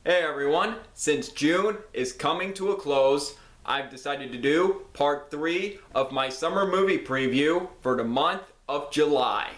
Hey everyone, since June is coming to a close, I've decided to do part 3 of my summer movie preview for the month of July.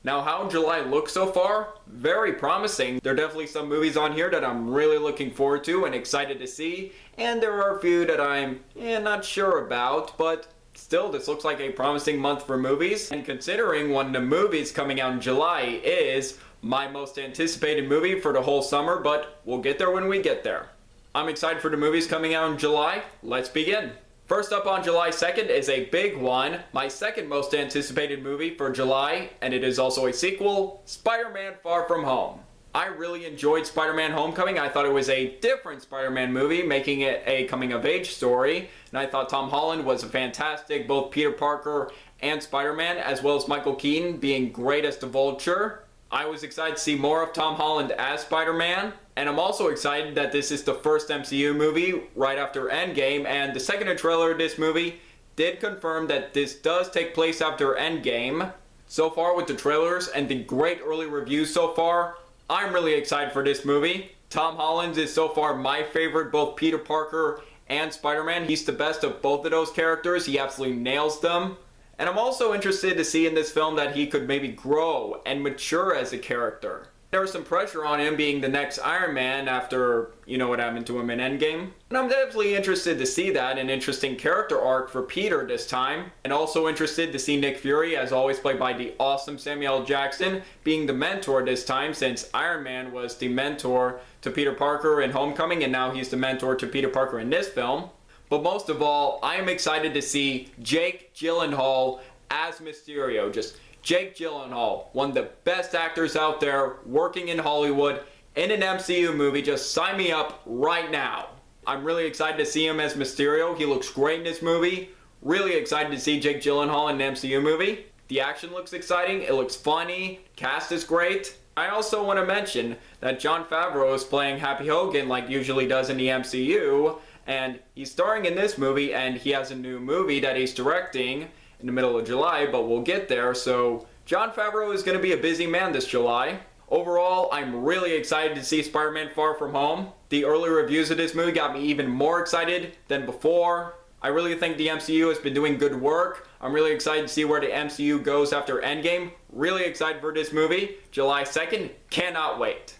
Now how July looks so far? Very promising. There are definitely some movies on here that I'm really looking forward to and excited to see, and there are a few that I'm not sure about, but still this looks like a promising month for movies. And considering one of the movies coming out in July is my most anticipated movie for the whole summer, but we'll get there when we get there. I'm excited for the movies coming out in July. Let's begin. First up on July 2nd is a big one, my second most anticipated movie for July, and it is also a sequel, Spider-Man Far From Home. I really enjoyed Spider-Man Homecoming. I thought it was a different Spider-Man movie, making it a coming-of-age story, and I thought Tom Holland was fantastic, both Peter Parker and Spider-Man, as well as Michael Keaton being great as the Vulture. I was excited to see more of Tom Holland as Spider-Man, and I'm also excited that this is the first MCU movie right after Endgame, and the second trailer of this movie did confirm that this does take place after Endgame. So far with the trailers and the great early reviews so far, I'm really excited for this movie. Tom Holland is so far my favorite, both Peter Parker and Spider-Man. He's the best of both of those characters. He absolutely nails them. And I'm also interested to see in this film that he could maybe grow and mature as a character. There was some pressure on him being the next Iron Man after, what happened to him in Endgame. And I'm definitely interested to see that, an interesting character arc for Peter this time. And also interested to see Nick Fury, as always played by the awesome Samuel L. Jackson, being the mentor this time, since Iron Man was the mentor to Peter Parker in Homecoming, and now he's the mentor to Peter Parker in this film. But most of all, I am excited to see Jake Gyllenhaal as Mysterio. Just Jake Gyllenhaal, one of the best actors out there working in Hollywood in an MCU movie. Just sign me up right now. I'm really excited to see him as Mysterio. He looks great in this movie. Really excited to see Jake Gyllenhaal in an MCU movie. The action looks exciting. It looks funny. Cast is great. I also want to mention that Jon Favreau is playing Happy Hogan like usually does in the MCU. And he's starring in this movie, and he has a new movie that he's directing in the middle of July, but we'll get there. So Jon Favreau is going to be a busy man this July. Overall, I'm really excited to see Spider-Man Far From Home. The early reviews of this movie got me even more excited than before. I really think the MCU has been doing good work. I'm really excited to see where the MCU goes after Endgame. Really excited for this movie. July 2nd, cannot wait.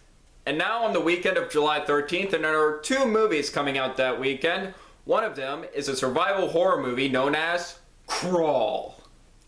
And now on the weekend of July 13th, and there are 2 movies coming out that weekend. One of them is a survival horror movie known as Crawl.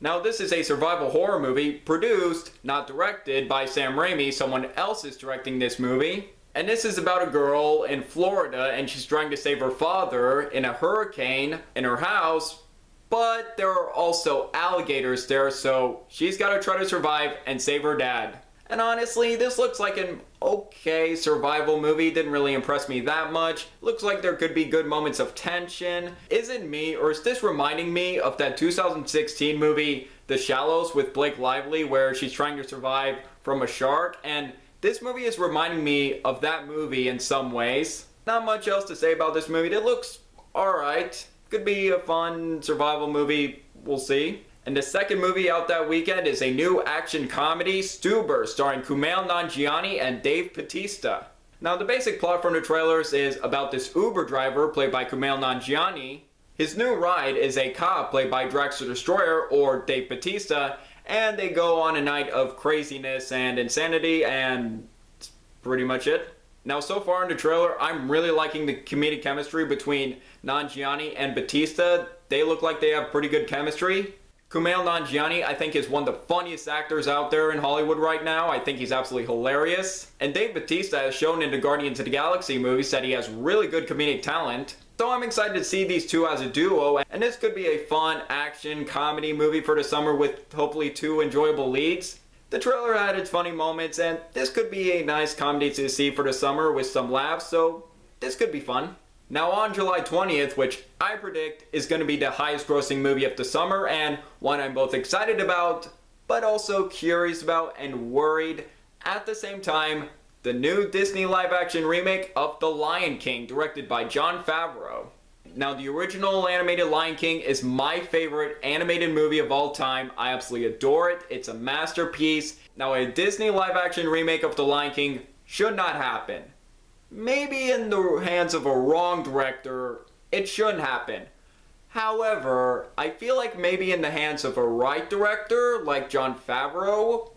Now this is a survival horror movie produced, not directed, by Sam Raimi. Someone else is directing this movie. And this is about a girl in Florida, and she's trying to save her father in a hurricane in her house. But there are also alligators there, so she's got to try to survive and save her dad. And honestly, this looks like an okay survival movie. Didn't really impress me that much. Looks like there could be good moments of tension. Is it me, or is this reminding me of that 2016 movie, The Shallows, with Blake Lively, where she's trying to survive from a shark? And this movie is reminding me of that movie in some ways. Not much else to say about this movie. It looks alright. Could be a fun survival movie. We'll see. And the second movie out that weekend is a new action comedy, Stuber, starring Kumail Nanjiani and Dave Bautista. Now the basic plot from the trailers is about this Uber driver played by Kumail Nanjiani. His new ride is a cop played by Drax the Destroyer, or Dave Bautista, and they go on a night of craziness and insanity, and that's pretty much it. Now so far in the trailer, I'm really liking the comedic chemistry between Nanjiani and Bautista. They look like they have pretty good chemistry. Kumail Nanjiani, I think, is one of the funniest actors out there in Hollywood right now. I think he's absolutely hilarious. And Dave Bautista has shown in the Guardians of the Galaxy movies that he has really good comedic talent. So I'm excited to see these two as a duo, and this could be a fun action comedy movie for the summer with hopefully 2 enjoyable leads. The trailer had its funny moments, and this could be a nice comedy to see for the summer with some laughs, so this could be fun. Now on July 20th, which I predict is going to be the highest grossing movie of the summer, and one I'm both excited about, but also curious about and worried at the same time, the new Disney live action remake of The Lion King, directed by Jon Favreau. Now the original animated Lion King is my favorite animated movie of all time. I absolutely adore it. It's a masterpiece. Now a Disney live action remake of The Lion King should not happen. maybe in the hands of a wrong director, it shouldn't happen. However, I feel like maybe in the hands of a right director, like Jon Favreau,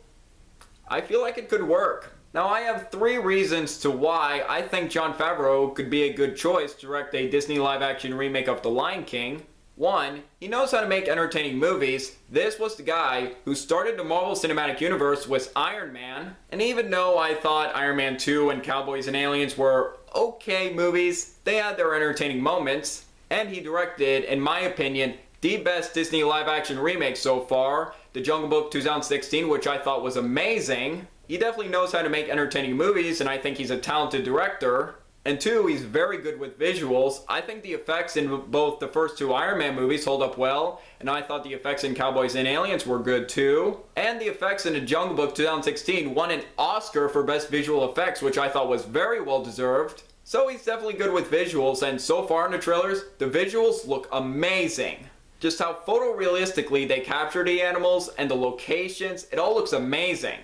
I feel like it could work. Now, I have 3 reasons to why I think Jon Favreau could be a good choice to direct a Disney live-action remake of The Lion King. 1, he knows how to make entertaining movies. This was the guy who started the Marvel Cinematic Universe with Iron Man. And even though I thought Iron Man 2 and Cowboys and Aliens were okay movies, they had their entertaining moments. And he directed, in my opinion, the best Disney live-action remake so far, The Jungle Book 2016, which I thought was amazing. He definitely knows how to make entertaining movies, and I think he's a talented director. And 2, he's very good with visuals. I think the effects in both the first 2 Iron Man movies hold up well, and I thought the effects in Cowboys and Aliens were good too. And the effects in The Jungle Book 2016 won an Oscar for Best Visual Effects, which I thought was very well deserved. So he's definitely good with visuals, and so far in the trailers, the visuals look amazing. Just how photorealistically they capture the animals and the locations, it all looks amazing.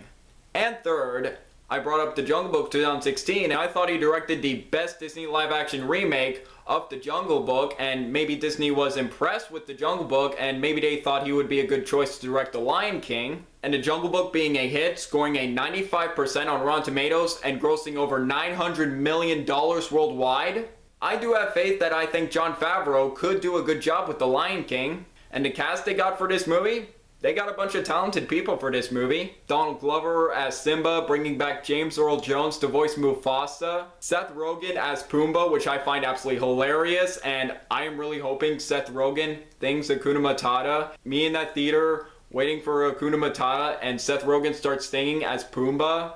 And 3rd, I brought up The Jungle Book 2016, and I thought he directed the best Disney live-action remake of The Jungle Book, and maybe Disney was impressed with The Jungle Book, and maybe they thought he would be a good choice to direct The Lion King. And The Jungle Book being a hit, scoring a 95% on Rotten Tomatoes, and grossing over $900 million worldwide. I do have faith that I think Jon Favreau could do a good job with The Lion King. And the cast they got for this movie? They got a bunch of talented people for this movie. Donald Glover as Simba, bringing back James Earl Jones to voice Mufasa. Seth Rogen as Pumbaa, which I find absolutely hilarious, and I am really hoping Seth Rogen thinks Hakuna Matata. Me in that theater, waiting for Hakuna Matata, and Seth Rogen starts singing as Pumbaa.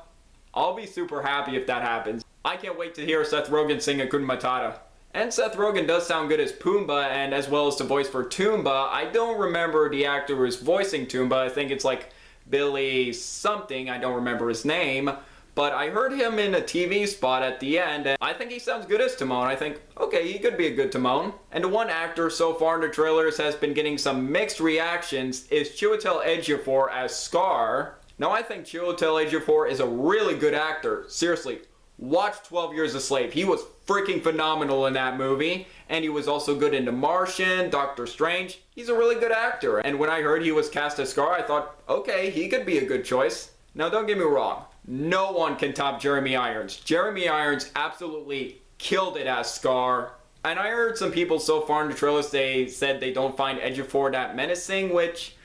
I'll be super happy if that happens. I can't wait to hear Seth Rogen sing Hakuna Matata. And Seth Rogen does sound good as Pumbaa, and as well as the voice for Toomba. I don't remember the actor who's voicing Toomba. I think it's like Billy something. I don't remember his name. But I heard him in a TV spot at the end, and I think he sounds good as Timon. I think, okay, he could be a good Timon. And the one actor so far in the trailers has been getting some mixed reactions is Chiwetel Ejiofor as Scar. Now, I think Chiwetel Ejiofor is a really good actor. Seriously. Watch 12 Years a Slave. He was freaking phenomenal in that movie. And he was also good in The Martian, Doctor Strange. He's a really good actor. And when I heard he was cast as Scar, I thought, okay, he could be a good choice. Now, don't get me wrong. No one can top Jeremy Irons. Jeremy Irons absolutely killed it as Scar. And I heard some people so far in the trailers, they said they don't find Ejiofor that menacing, which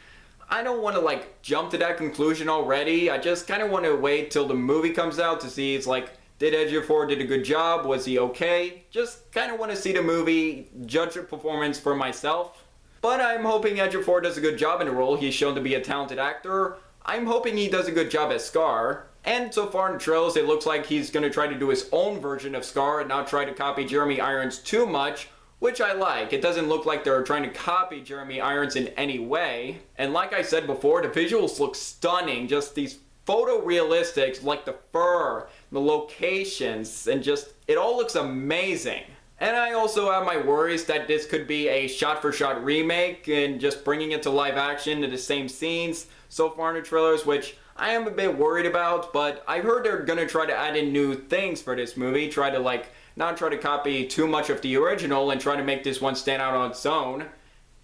I don't want to jump to that conclusion already. I just kind of want to wait till the movie comes out to see, did Ejiofor did a good job? Was he okay? Just kind of want to see the movie, judge the performance for myself. But I'm hoping Ejiofor does a good job in the role. He's shown to be a talented actor. I'm hoping he does a good job as Scar. And so far in the trailers, it looks like he's going to try to do his own version of Scar and not try to copy Jeremy Irons too much, which I like. It doesn't look like they're trying to copy Jeremy Irons in any way. And like I said before, the visuals look stunning. Just these photorealistics, like the fur, the locations, and just, it all looks amazing. And I also have my worries that this could be a shot-for-shot remake and just bringing it to live action to the same scenes so far in the trailers, which I am a bit worried about, but I've heard they're gonna try to add in new things for this movie, try to not try to copy too much of the original and try to make this one stand out on its own.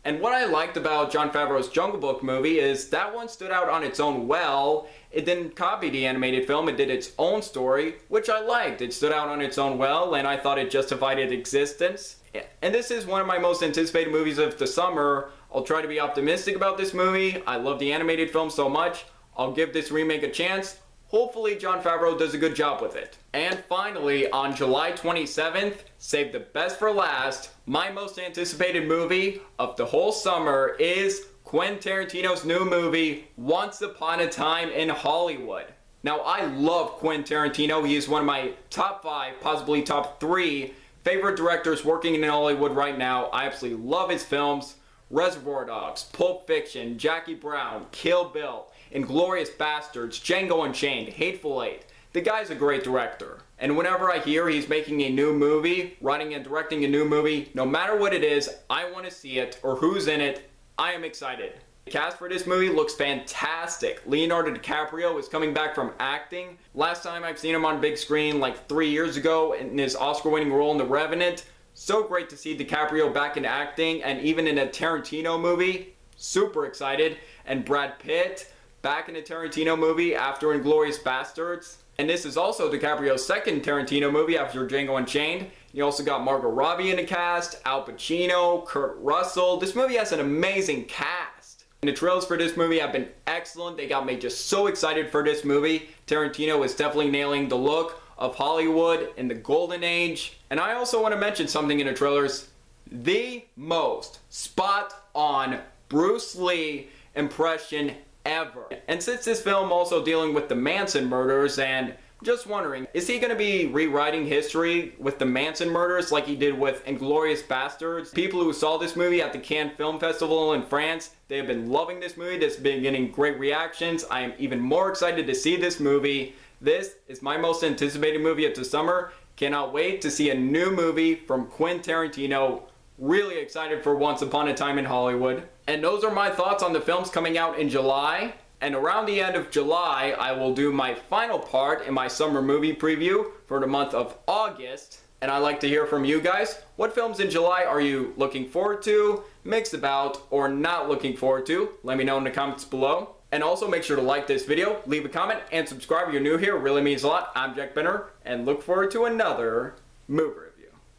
And what I liked about Jon Favreau's Jungle Book movie is that one stood out on its own well. It didn't copy the animated film, it did its own story, which I liked. It stood out on its own well, and I thought it justified its existence. And this is one of my most anticipated movies of the summer. I'll try to be optimistic about this movie. I love the animated film so much. I'll give this remake a chance. Hopefully Jon Favreau does a good job with it. And finally, on July 27th, save the best for last, my most anticipated movie of the whole summer is Quentin Tarantino's new movie, Once Upon a Time in Hollywood. Now, I love Quentin Tarantino. He is one of my top 5, possibly top 3 favorite directors working in Hollywood right now. I absolutely love his films. Reservoir Dogs, Pulp Fiction, Jackie Brown, Kill Bill, Inglourious Bastards, Django Unchained, Hateful Eight. The guy's a great director. And whenever I hear he's making a new movie, writing and directing a new movie, no matter what it is, I want to see it, or who's in it, I am excited. The cast for this movie looks fantastic. Leonardo DiCaprio is coming back from acting. Last time I've seen him on big screen like 3 years ago in his Oscar-winning role in The Revenant. So great to see DiCaprio back in acting and even in a Tarantino movie. Super excited. And Brad Pitt back in a Tarantino movie after Inglourious Basterds. And this is also DiCaprio's second Tarantino movie after Django Unchained. You also got Margot Robbie in the cast, Al Pacino, Kurt Russell. This movie has an amazing cast. And the trailers for this movie have been excellent. They got me just so excited for this movie. Tarantino is definitely nailing the look of Hollywood in the golden age. And I also want to mention something in the trailers. The most spot on Bruce Lee impression ever. And since this film also dealing with the Manson murders, and just wondering, is he going to be rewriting history with the Manson murders like he did with Inglourious Basterds? People who saw this movie at the Cannes Film Festival in France, they have been loving this movie. It's been getting great reactions. I am even more excited to see this movie. This is my most anticipated movie of the summer. Cannot wait to see a new movie from Quentin Tarantino. Really excited for Once Upon a Time in Hollywood. And those are my thoughts on the films coming out in July. And around the end of July, I will do my final part in my summer movie preview for the month of August. And I'd like to hear from you guys. What films in July are you looking forward to, mixed about, or not looking forward to? Let me know in the comments below. And also make sure to like this video, leave a comment, and subscribe if you're new here. It really means a lot. I'm Jack Benner, and look forward to another movie review.